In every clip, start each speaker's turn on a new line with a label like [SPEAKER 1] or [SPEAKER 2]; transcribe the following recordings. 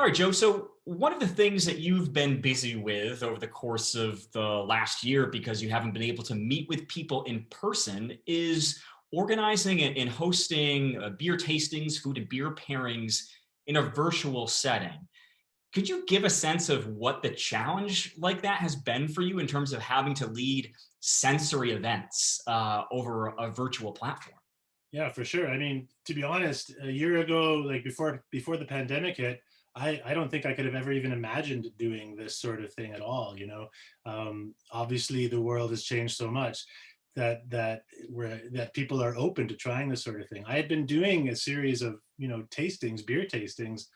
[SPEAKER 1] All right, Joe. So one of the things that you've been busy with over the course of the last year, because you haven't been able to meet with people in person, is organizing and hosting beer tastings, food and beer pairings in a virtual setting. Could you give a sense of what the challenge like that has been for you in terms of having to lead sensory events over a virtual platform?
[SPEAKER 2] Yeah, for sure. I mean, to be honest, a year ago, like before the pandemic hit, I don't think I could have ever even imagined doing this sort of thing at all. Obviously, the world has changed so much that people are open to trying this sort of thing. I had been doing a series of tastings, beer tastings,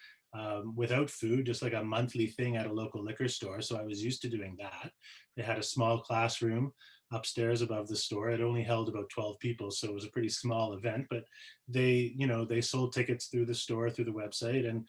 [SPEAKER 2] without food, just like a monthly thing at a local liquor store. So I was used to doing that. They had a small classroom upstairs above the store. It only held about 12 people, so it was a pretty small event, but they sold tickets through the store, through the website, and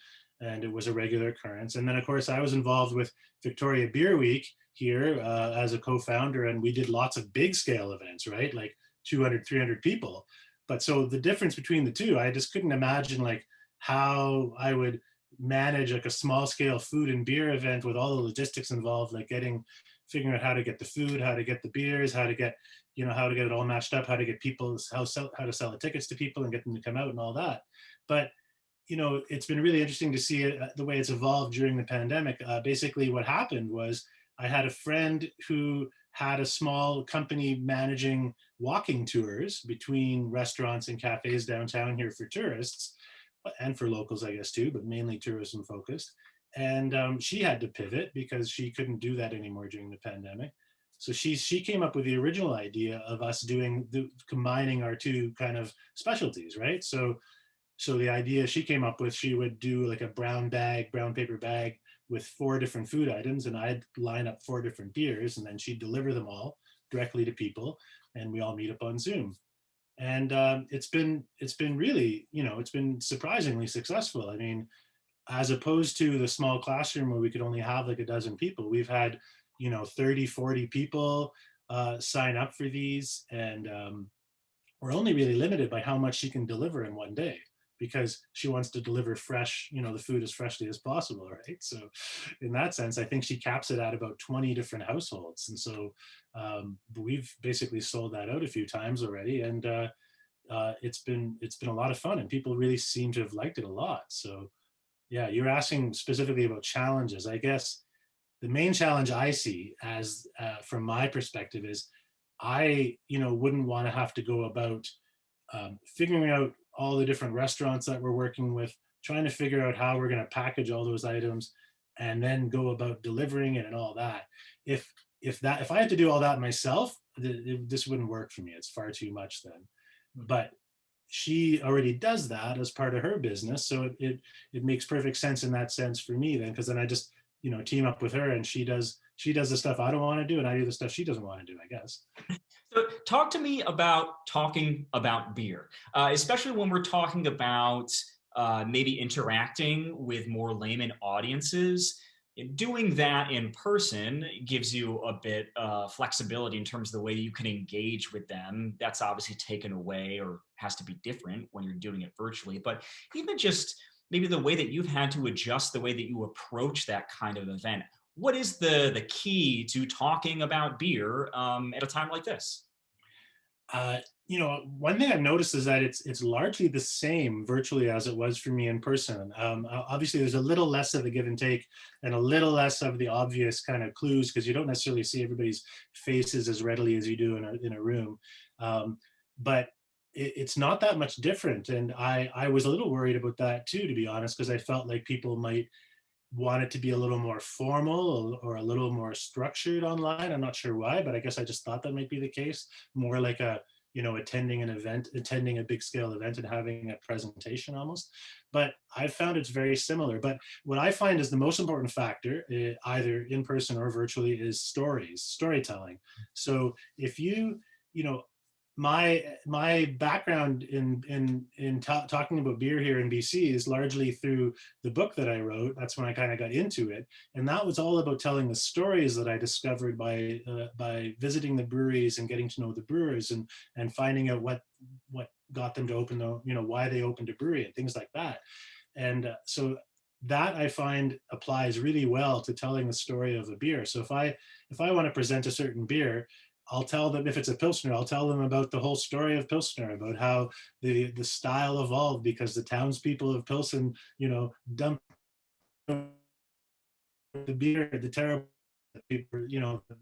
[SPEAKER 2] it was a regular occurrence. And then of course I was involved with Victoria Beer Week here as a co-founder, and we did lots of big scale events, right? Like 200, 300 people. But so the difference between the two, I just couldn't imagine like how I would manage like a small scale food and beer event with all the logistics involved, like figuring out how to get the food, how to get the beers, how to get how to get it all matched up, how to get people how to sell the tickets to people and get them to come out and all that. But it's been really interesting to see it, the way it's evolved during the pandemic. Basically, what happened was I had a friend who had a small company managing walking tours between restaurants and cafes downtown here for tourists and for locals, I guess, too, but mainly tourism focused. And she had to pivot because she couldn't do that anymore during the pandemic. So she came up with the original idea of us combining our two kind of specialties, right? So the idea she came up with, she would do like a brown paper bag with 4 different food items, and I'd line up 4 different beers, and then she'd deliver them all directly to people, and we all meet up on Zoom. And it's been really, it's been surprisingly successful. I mean, as opposed to the small classroom where we could only have like a dozen people, we've had 30, 40 people sign up for these, and we're only really limited by how much she can deliver in one day, because she wants to deliver fresh, the food as freshly as possible, right? So in that sense, I think she caps it at about 20 different households. And so we've basically sold that out a few times already, and it's been a lot of fun, and people really seem to have liked it a lot. So yeah, you're asking specifically about challenges. I guess the main challenge I see, as from my perspective, is I wouldn't want to have to go about figuring out all the different restaurants that we're working with, trying to figure out how we're going to package all those items, and then go about delivering it and all that. If I had to do all that myself, this wouldn't work for me. It's far too much then. But she already does that as part of her business, so it makes perfect sense in that sense for me then, because then I just team up with her, and she does the stuff I don't want to do, and I do the stuff she doesn't want to do, I guess.
[SPEAKER 1] So, talk to me about talking about beer, especially when we're talking about maybe interacting with more layman audiences. Doing that in person gives you a bit flexibility in terms of the way you can engage with them. That's obviously taken away or has to be different when you're doing it virtually. But even just maybe the way that you've had to adjust the way that you approach that kind of event, what is the key to talking about beer at a time like this?
[SPEAKER 2] One thing I've noticed is that it's largely the same virtually as it was for me in person. Obviously, there's a little less of a give and take, and a little less of the obvious kind of clues, because you don't necessarily see everybody's faces as readily as you do in a room. But it's not that much different, and I was a little worried about that too, to be honest, because I felt like people might want it to be a little more formal or a little more structured online. I'm not sure why, but I guess I just thought that might be the case. More like attending an event, attending a big scale event and having a presentation almost. But I've found it's very similar. But what I find is the most important factor, either in person or virtually, is storytelling. So if you know, my background in talking about beer here in BC is largely through the book that I wrote. That's when I kind of got into it, and that was all about telling the stories that I discovered by visiting the breweries and getting to know the brewers, and finding out what got them to open why they opened a brewery and things like that. And so that I find applies really well to telling the story of a beer. So if I want to present a certain beer, I'll tell them, if it's a Pilsner, I'll tell them about the whole story of Pilsner, about how the style evolved because the townspeople of Pilsen, dumped the beer, the terrible people,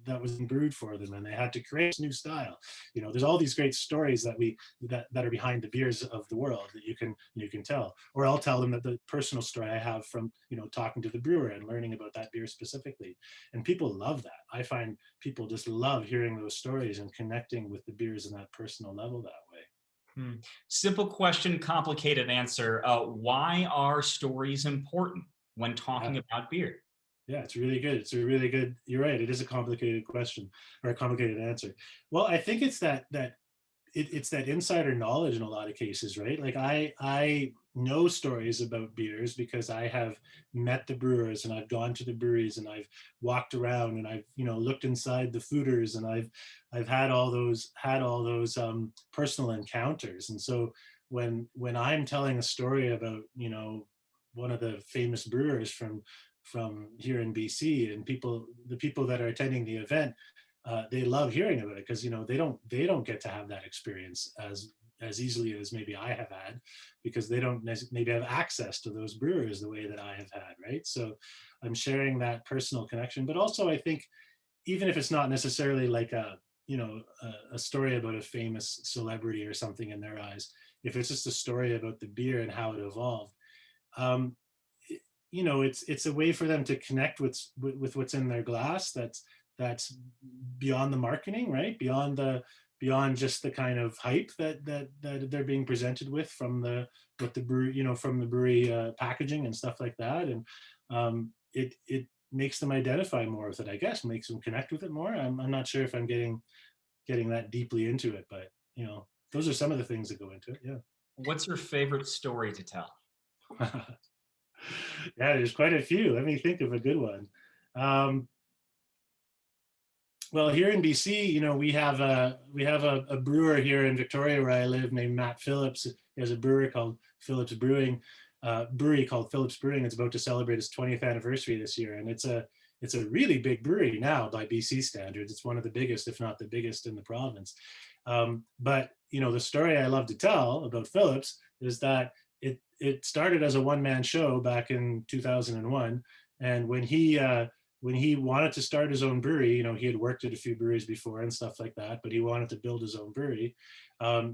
[SPEAKER 2] that was brewed for them, and they had to create this new style. There's all these great stories that are behind the beers of the world that you can tell. Or I'll tell them that the personal story I have from talking to the brewer and learning about that beer specifically, and people love that. I find people just love hearing those stories and connecting with the beers in that personal level that way.
[SPEAKER 1] Hmm. Simple question, complicated answer. Why are stories important when
[SPEAKER 2] Yeah.
[SPEAKER 1] talking about beer?
[SPEAKER 2] Yeah, it's really good. It's a really good. You're right. It is a complicated question or a complicated answer. Well, I think it's it's that insider knowledge in a lot of cases, right? Like I know stories about beers because I have met the brewers and I've gone to the breweries and I've walked around and I've looked inside the fooders and I've had all those personal encounters. And so when I'm telling a story about one of the famous brewers from here in BC, and the people that are attending the event, they love hearing about it because they don't get to have that experience as easily as maybe I have had, because they don't maybe have access to those brewers the way that I have had, right? So I'm sharing that personal connection, but also I think even if it's not necessarily like a story about a famous celebrity or something in their eyes, if it's just a story about the beer and how it evolved, um, it's a way for them to connect with what's in their glass. That's beyond the marketing, right? Beyond just the kind of hype that they're being presented with from the brewery, from the brewery packaging and stuff like that. And it makes them identify more with it, I guess, makes them connect with it more. I'm not sure if I'm getting that deeply into it, but those are some of the things that go into it. Yeah.
[SPEAKER 1] What's your favorite story to tell?
[SPEAKER 2] Yeah, there's quite a few. Let me think of a good one. Um, well, here in BC, we have a brewer here in Victoria where I live named Matt Phillips. He has a brewery called Phillips Brewing, brewery called Phillips Brewing. It's about to celebrate its 20th anniversary this year, and it's a really big brewery now by BC standards. It's one of the biggest, if not the biggest, in the province. But the story I love to tell about Phillips is that it started as a one-man show back in 2001, and when he wanted to start his own brewery, he had worked at a few breweries before and stuff like that, but he wanted to build his own brewery.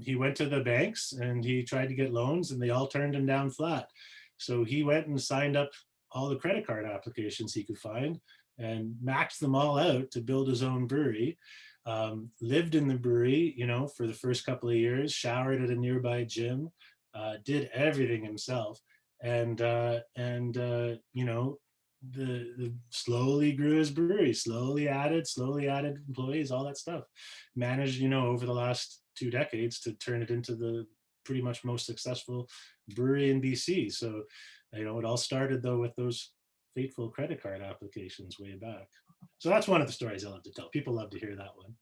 [SPEAKER 2] He went to the banks and he tried to get loans, and they all turned him down flat. So he went and signed up all the credit card applications he could find and maxed them all out to build his own brewery. Lived in the brewery, for the first couple of years, showered at a nearby gym, did everything himself, and the slowly grew his brewery, slowly added employees, all that stuff. Managed, over the last 2 decades to turn it into the pretty much most successful brewery in BC. So, it all started though with those fateful credit card applications way back. So that's one of the stories I love to tell. People love to hear that one.